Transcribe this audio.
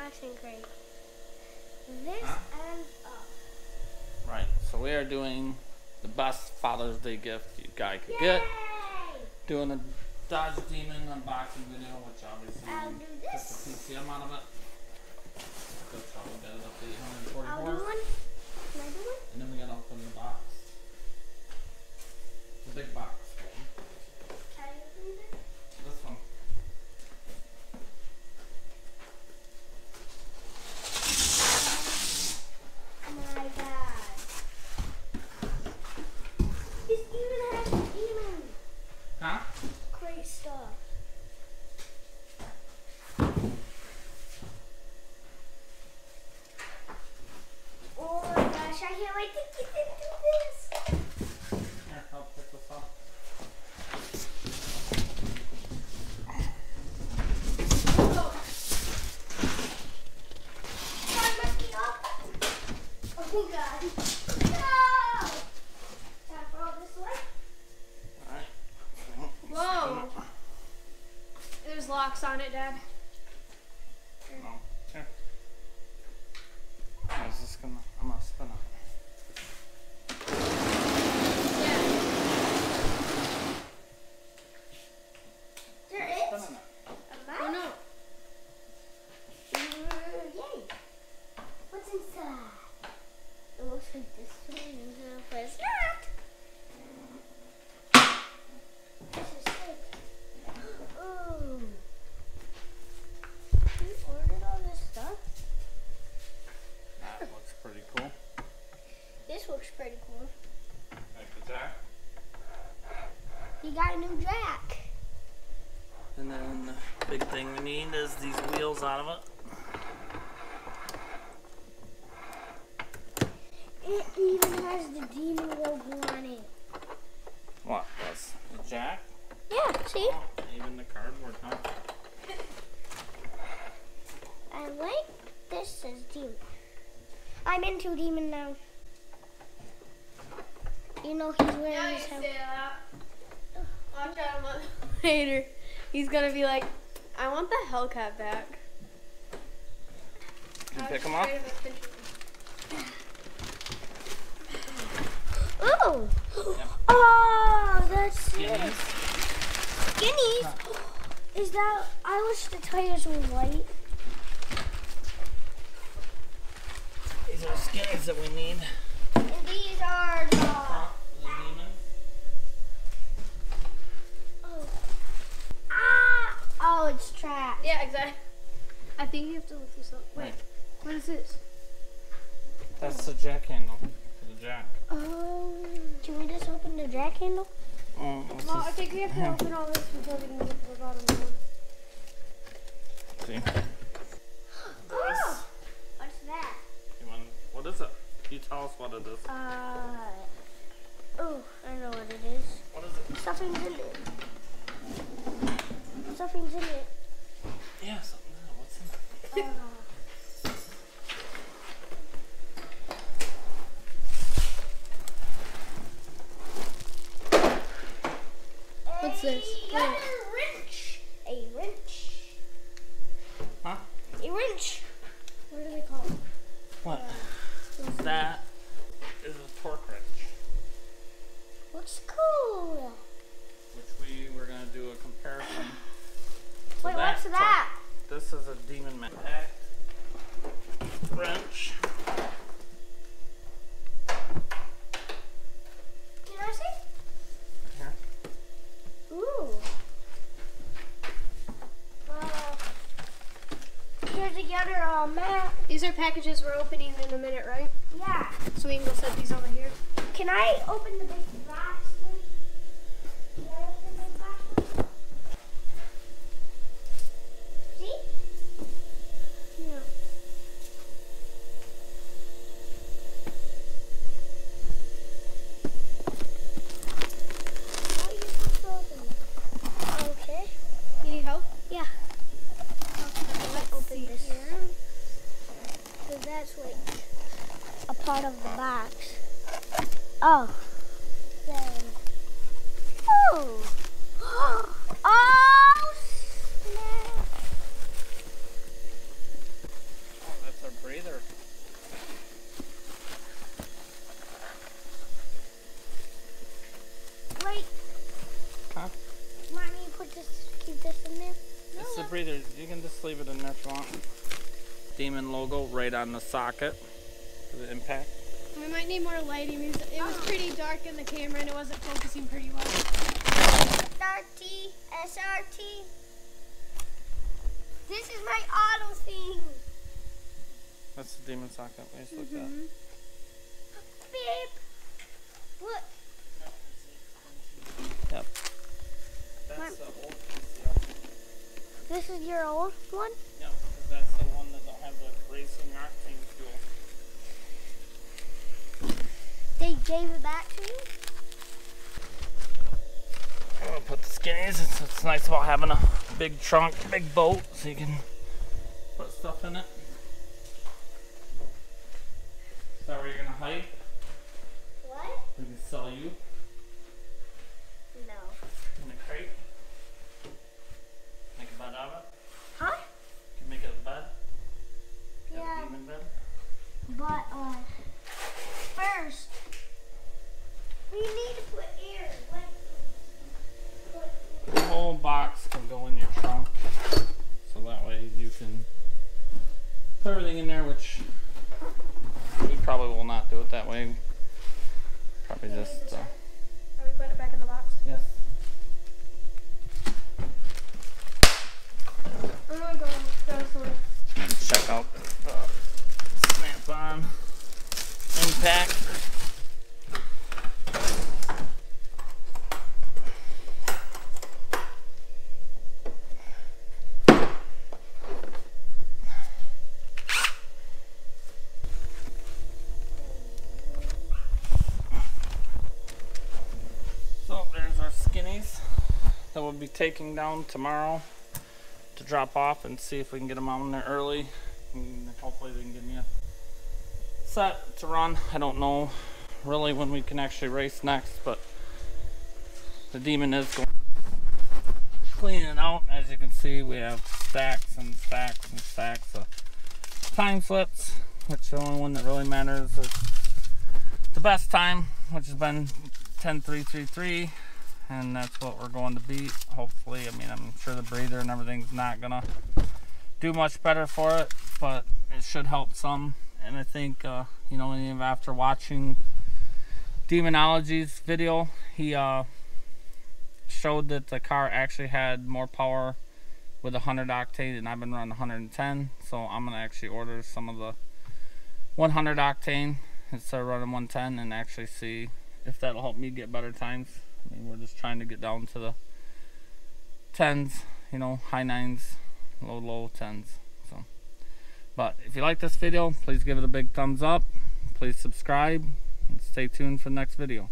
unboxing crate. This ends up. Right, so we are doing the best Father's Day gift you guy could get. Doing a Dodge Demon unboxing video, which obviously I'll do took this. the PCM out of it. That's how we got it up to 844. I'll do one. Can I do one? And then we gotta open the box. The big box. Can I open it? This one. Oh my god. This even has demon. Huh? Great stuff. Oh my gosh, I can't wait to get into this. Here, I'll pick this up. Oh god. No! Can I throw this way? Alright. Whoa. There's locks on it, Dad. No. Here. I was just gonna, I'm gonna spin it. Yeah. There is Spinning it. a map. Oh no. Yay. What's inside? It looks like this one. But it's not. This is sick. Ooh. You ordered all this stuff? That looks pretty cool. This looks pretty cool. Like the jack. You got a new jack. And then the big thing we need is these wheels out of it. It even has the demon logo on it. What? That's the jack? Yeah, see? Oh, even the cardboard, huh? I like this says demon. I'm into demon now. You know he's wearing Now you his say helmet. that. Watch out a month later. He's gonna be like, I want the Hellcat back. Can you pick them up? Oh! Yep. Oh, that's Skinnies. Skinnies? Is that, I wish the tires were white. These are skinnies that we need. And these are the, The demon. oh. Ah! Oh, it's trapped. Yeah, exactly. I think you have to look this up. Wait, Right. what is this? That's the jack handle for the jack. Oh, can we just open the jack handle? Oh, Well, I think we have to open all this until we can get to the bottom of it. see. Oh, what's that? You want, what is it? You tell us what it is. Oh, I know what it is. What is it? Stuffing's in it. Stuffing's in it. Yeah, something. What's in it? What's this? A wrench. A wrench. Huh? A wrench. What do they call it? What? That is a torque wrench, Looks cool. which we were gonna do a comparison. to Wait, what's that? This is a Demon Impact wrench. Can I see? Here. Ooh. Here's the other map. These are packages we're opening in a minute, right? Yeah. So we can go set these over here. Can I open the big box one? Can I open the big box one? See? Yeah. How are you supposed to open it? Okay. You need help? Yeah. Let's open this. Because that's like a part of the box. Oh. Then. Oh. Oh, snap. breather, you can just leave it in there if you want. Demon logo right on the socket for the impact. We might need more lighting because it was pretty dark in the camera and it wasn't focusing pretty well. SRT, SRT. This is my auto thing. That's the demon socket. Let's look at that. Beep. What? Yep. That's the old PCL. This is your old one? Yep, that's the one that don't have the racing octane fuel. They gave it back to you? I'm gonna put the skinnies. It's nice about having a big trunk, big boat, so you can put stuff in it. Is that where you're gonna hide? What? We can sell you No. in a crate. Make a bed out of it. Huh? You can make it a bed. A Yeah, demon bed. but first we need to put air. The whole box can go in your trunk, so that way you can put everything in there, which we probably will not do it that way. Probably just, Are we putting it back in the box? yes. I'm gonna go grab some. Check out the Snap-on impact. So there's our skinnies that we'll be taking down tomorrow to drop off and see if we can get them out in there early. And hopefully they can give me a set to run. I don't know really when we can actually race next, but the demon is going cleaning it out. As you can see, we have stacks and stacks and stacks of time slips, which the only one that really matters is the best time, which has been 10.333, and that's what we're going to beat. Hopefully, I mean, I'm sure the breather and everything's not gonna do much better for it, but it should help some. And I think you know, even after watching Demonology's video, he showed that the car actually had more power with 100 octane, and I've been running 110, so I'm gonna actually order some of the 100 octane instead of running 110 and actually see if that'll help me get better times. I mean, we're just trying to get down to the 10s, you know, high 9s, low 10s. So, but if you like this video, please give it a big thumbs up, please subscribe, and stay tuned for the next video.